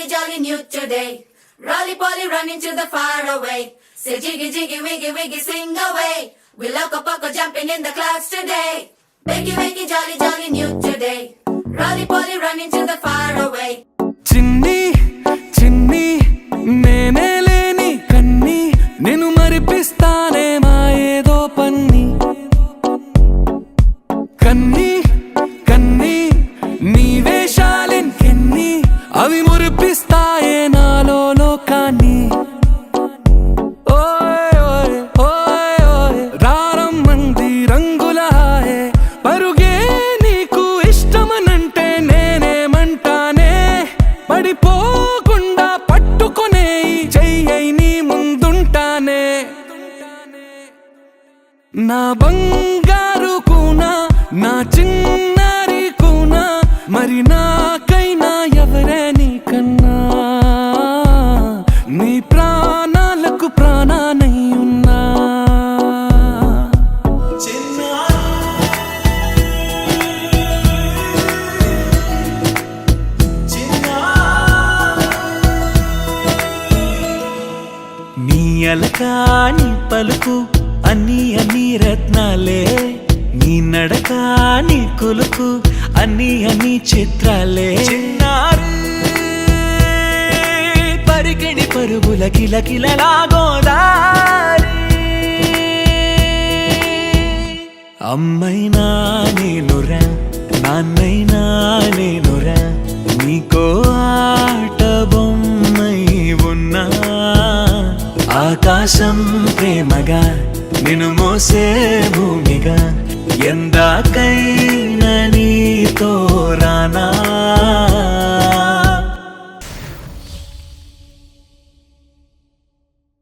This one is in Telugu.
jolly, jolly new today. Rolly poly running to the far away. Say jiggy, jiggy, wiggy, wiggy, sing away. We loco poco jumping in the clouds today. Wakey, wakey, jolly, jolly new today. Rolly poly running to the far away. చిన్ని చిన్ని నేనే లేని కన్ని నేను మరిపిస్తానే మా ఏదో పన్ని కన్ని కన్ని నీ వేషాలెన్ని అవి మురిపిస్తాయే నాలో లోకాన్ని ఓయ్ ఓయ్ ఓయ్ ఓయ్ రారమ్మంది రంగుల హాయే పరుగే నీకు ఇష్టమనంటే నేనేమంటానే పడిపోకుండా పట్టుకునే చెయ్యై నీ ముందుంటానే నా బంగారు కూనా నా చిన్నారి కూనా మరి నాకైనా ఎవరే నీకన్నా నీ ప్రాణాలకు ప్రాణానై ఉన్నా నీ అలకా నీ పలుకు అన్ని అన్ని రత్నాలే నీ నడక నీ కొలుకు అన్ని అన్ని చిత్రాలే పరికిణి పరుగుల కిలకిలలాగోదారి అమ్మైనా నేనురా నాన్నైనా నేనురా నీకో ఆట బొమ్మై ఉన్నా ఆకాశం ప్రేమగా నిన్ను మోసే భూమిగా ఎందాకైనా నీతో